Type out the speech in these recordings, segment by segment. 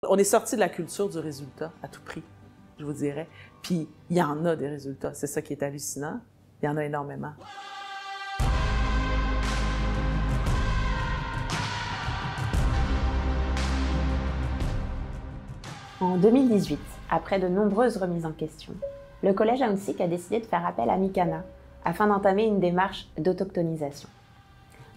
On est sorti de la culture du résultat à tout prix, je vous dirais. Puis, il y en a des résultats. C'est ça qui est hallucinant. Il y en a énormément. En 2018, après de nombreuses remises en question, le Collège Ahuntsic a décidé de faire appel à Mikana afin d'entamer une démarche d'autochtonisation.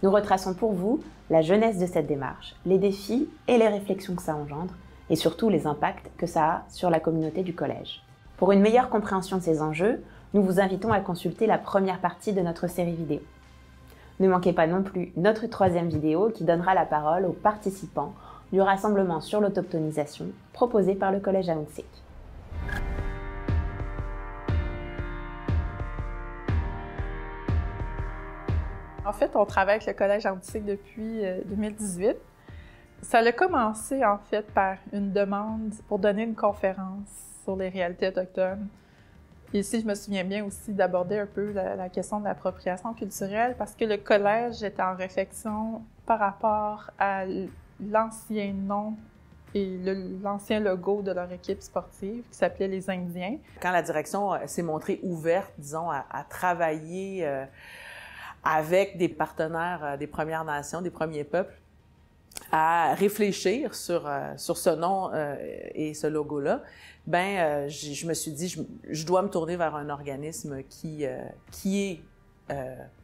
Nous retraçons pour vous la genèse de cette démarche, les défis et les réflexions que ça engendre, et surtout les impacts que ça a sur la communauté du collège. Pour une meilleure compréhension de ces enjeux, nous vous invitons à consulter la première partie de notre série vidéo. Ne manquez pas non plus notre troisième vidéo qui donnera la parole aux participants du rassemblement sur l'autochtonisation proposé par le Collège Ahuntsic. En fait, on travaille avec le Collège Ahuntsic depuis 2018. Ça a commencé, en fait, par une demande pour donner une conférence sur les réalités autochtones. Et ici, je me souviens bien aussi d'aborder un peu la question de l'appropriation culturelle parce que le collège était en réflexion par rapport à l'ancien nom et l'ancien logo de leur équipe sportive qui s'appelait les Indiens. Quand la direction s'est montrée ouverte, disons, à travailler avec des partenaires des Premières Nations, des premiers peuples, à réfléchir sur ce nom et ce logo-là, je me suis dit, je dois me tourner vers un organisme qui est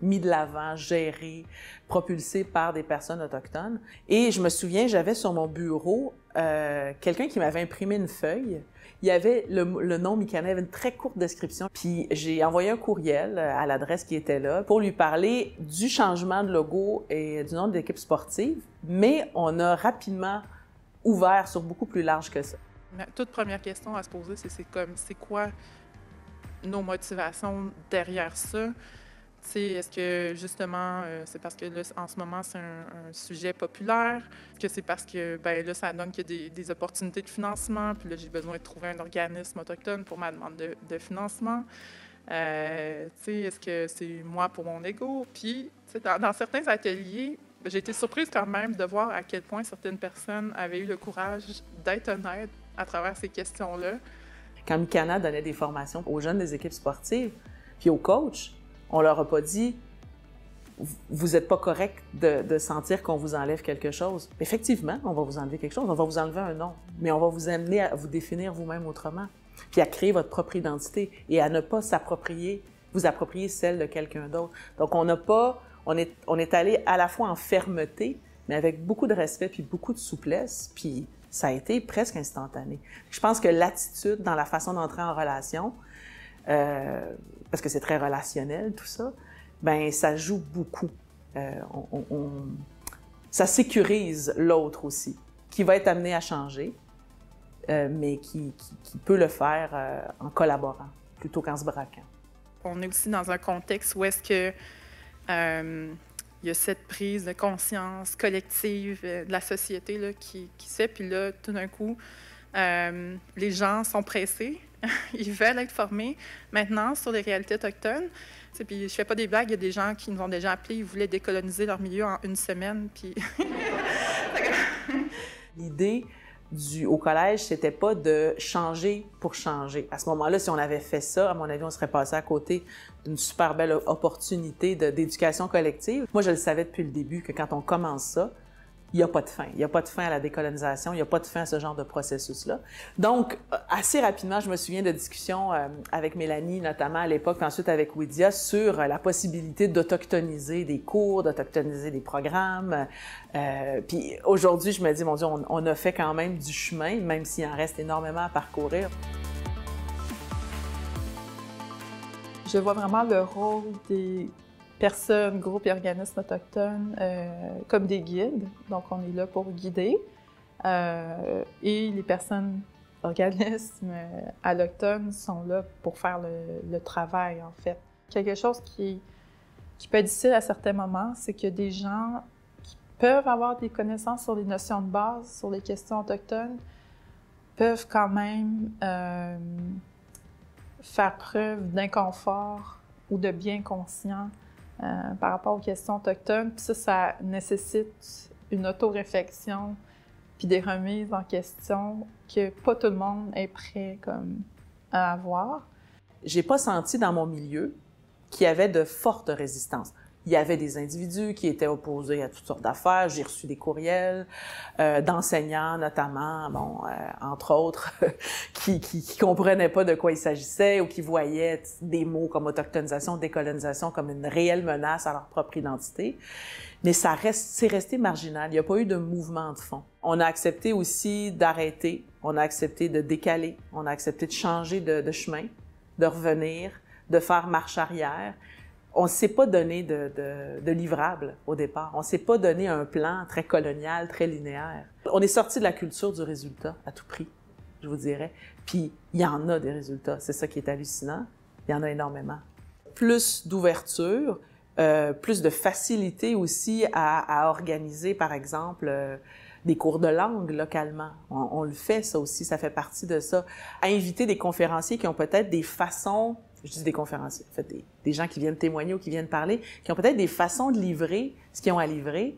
mis de l'avant, géré, propulsé par des personnes autochtones. Et je me souviens, j'avais sur mon bureau quelqu'un qui m'avait imprimé une feuille. Il y avait le nom Mikana, il y avait une très courte description. Puis j'ai envoyé un courriel à l'adresse qui était là pour lui parler du changement de logo et du nom de l'équipe sportive, mais on a rapidement ouvert sur beaucoup plus large que ça. La toute première question à se poser, c'est quoi nos motivations derrière ça? Est-ce que, justement, c'est parce que là, en ce moment, c'est un sujet populaire, que c'est parce que, là, ça donne qu'il y a des opportunités de financement, puis là, j'ai besoin de trouver un organisme autochtone pour ma demande de financement. Est-ce que c'est moi pour mon ego? Puis, dans certains ateliers, j'ai été surprise quand même de voir à quel point certaines personnes avaient eu le courage d'être honnêtes à travers ces questions-là. Quand Mikana donnait des formations aux jeunes des équipes sportives, puis aux coachs, on leur a pas dit « vous n'êtes pas correct de sentir qu'on vous enlève quelque chose ». Effectivement, on va vous enlever quelque chose, on va vous enlever un nom, mais on va vous amener à vous définir vous-même autrement, puis à créer votre propre identité et à ne pas vous approprier celle de quelqu'un d'autre. Donc on est allé à la fois en fermeté, mais avec beaucoup de respect puis beaucoup de souplesse, puis ça a été presque instantané. Je pense que l'attitude dans la façon d'entrer en relation, parce que c'est très relationnel tout ça, ça joue beaucoup. Ça sécurise l'autre aussi, qui va être amené à changer, mais qui peut le faire en collaborant plutôt qu'en se braquant. On est aussi dans un contexte où est-ce que il y a cette prise de conscience collective de la société là, qui se fait, puis là, tout d'un coup, les gens sont pressés. Ils veulent être formés maintenant sur les réalités autochtones. Puis je fais pas des blagues, il y a des gens qui nous ont déjà appelés, ils voulaient décoloniser leur milieu en une semaine. Puis... L'idée au collège, c'était pas de changer pour changer. À ce moment-là, si on avait fait ça, à mon avis, on serait passé à côté d'une super belle opportunité d'éducation collective. Moi, je le savais depuis le début que quand on commence ça, il n'y a pas de fin. Il n'y a pas de fin à la décolonisation, il n'y a pas de fin à ce genre de processus-là. Donc, assez rapidement, je me souviens de discussions avec Mélanie, notamment à l'époque, puis ensuite avec Widia, sur la possibilité d'autochtoniser des cours, d'autochtoniser des programmes. Puis aujourd'hui, je me dis, mon Dieu, on a fait quand même du chemin, même s'il en reste énormément à parcourir. Je vois vraiment le rôle des personnes, groupes et organismes autochtones comme des guides. Donc, on est là pour guider. Et les personnes, organismes allochtones sont là pour faire le travail, en fait. Quelque chose qui peut être difficile à certains moments, c'est que des gens qui peuvent avoir des connaissances sur les notions de base, sur les questions autochtones, peuvent quand même faire preuve d'inconfort ou de bien conscient par rapport aux questions autochtones. Puis ça nécessite une autoréflexion puis des remises en question que pas tout le monde est prêt comme, à avoir. J'ai pas senti dans mon milieu qu'il y avait de fortes résistances. Il y avait des individus qui étaient opposés à toutes sortes d'affaires. J'ai reçu des courriels d'enseignants, notamment, entre autres, qui comprenaient pas de quoi il s'agissait ou qui voyaient des mots comme autochtonisation, décolonisation comme une réelle menace à leur propre identité. Mais c'est resté marginal. Il n'y a pas eu de mouvement de fond. On a accepté aussi d'arrêter, on a accepté de décaler, on a accepté de changer de chemin, de revenir, de faire marche arrière. On ne s'est pas donné de livrable au départ. On ne s'est pas donné un plan très colonial, très linéaire. On est sorti de la culture du résultat à tout prix, je vous dirais. Puis, il y en a des résultats. C'est ça qui est hallucinant. Il y en a énormément. Plus d'ouverture, plus de facilité aussi à organiser, par exemple, des cours de langue localement. On le fait, ça aussi, ça fait partie de ça. À inviter des conférenciers qui ont peut-être des façons, je dis des conférenciers, en fait, des gens qui viennent témoigner ou qui viennent parler, qui ont peut-être des façons de livrer ce qu'ils ont à livrer,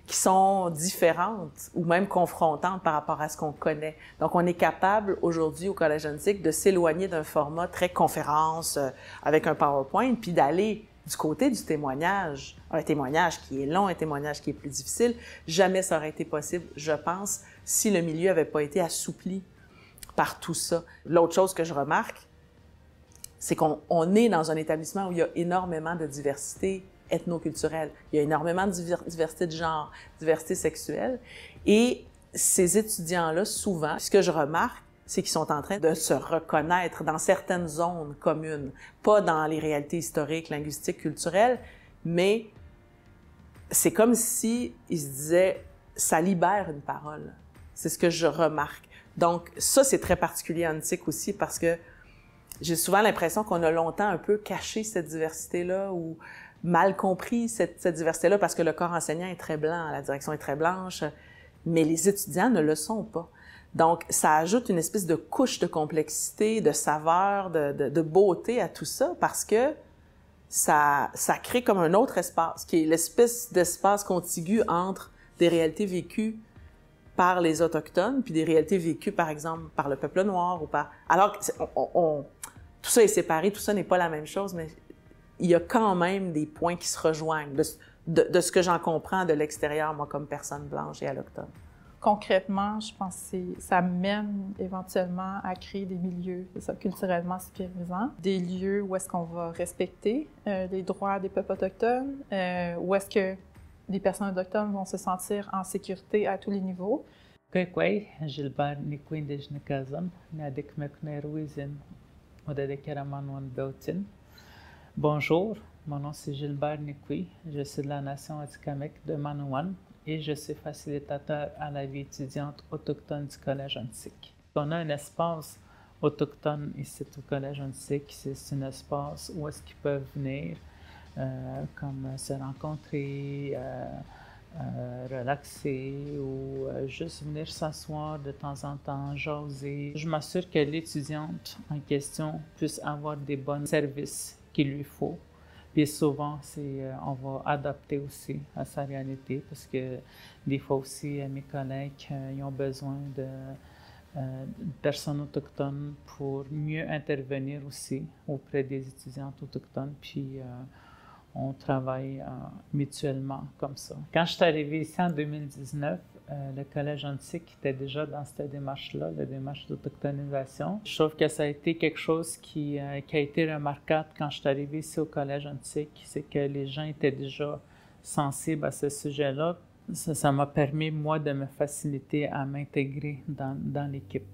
qui sont différentes ou même confrontantes par rapport à ce qu'on connaît. Donc, on est capable aujourd'hui au Collège Antique de s'éloigner d'un format très conférence avec un PowerPoint, puis d'aller du côté du témoignage, un témoignage qui est long, un témoignage qui est plus difficile. Jamais ça aurait été possible, je pense, si le milieu n'avait pas été assoupli par tout ça. L'autre chose que je remarque, c'est qu'on est dans un établissement où il y a énormément de diversité ethnoculturelle. Il y a énormément de diversité de genre, diversité sexuelle. Et ces étudiants-là, souvent, ce que je remarque, c'est qu'ils sont en train de se reconnaître dans certaines zones communes, pas dans les réalités historiques, linguistiques, culturelles, mais c'est comme si ils se disaient « ça libère une parole ». C'est ce que je remarque. Donc ça, c'est très particulier en Antique aussi parce que j'ai souvent l'impression qu'on a longtemps un peu caché cette diversité-là ou mal compris cette diversité-là parce que le corps enseignant est très blanc, la direction est très blanche, mais les étudiants ne le sont pas. Donc, ça ajoute une espèce de couche de complexité, de saveur, de beauté à tout ça parce que ça crée comme un autre espace, qui est l'espèce d'espace contigu entre des réalités vécues par les Autochtones puis des réalités vécues, par exemple, par le peuple noir ou par... Alors, tout ça est séparé, tout ça n'est pas la même chose, mais il y a quand même des points qui se rejoignent de ce que j'en comprends de l'extérieur, moi, comme personne blanche et allochtone. Concrètement, je pense que ça mène éventuellement à créer des milieux, c'est ça, culturellement sécurisants, des lieux où est-ce qu'on va respecter les droits des peuples autochtones, où est-ce que les personnes autochtones vont se sentir en sécurité à tous les niveaux. Gilbert Bonjour, mon nom c'est Gilbert Nikwi, je suis de la nation Atikamekw de Manoan et je suis facilitateur à la vie étudiante autochtone du Collège Antique. On a un espace autochtone ici au Collège Antique, c'est un espace où est-ce qu'ils peuvent venir, comme se rencontrer, relaxer ou juste venir s'asseoir de temps en temps, jaser. Je m'assure que l'étudiante en question puisse avoir des bons services qu'il lui faut. Puis souvent, on va adapter aussi à sa réalité parce que des fois aussi, mes collègues, ils ont besoin de personnes autochtones pour mieux intervenir aussi auprès des étudiantes autochtones. Puis on travaille mutuellement comme ça. Quand je suis arrivée ici en 2019, le Collège Antique était déjà dans cette démarche-là, la démarche d'autochtonisation. Je trouve que ça a été quelque chose qui a été remarquable quand je suis arrivée ici au Collège Antique, c'est que les gens étaient déjà sensibles à ce sujet-là. Ça m'a permis, moi, de me faciliter à m'intégrer dans l'équipe.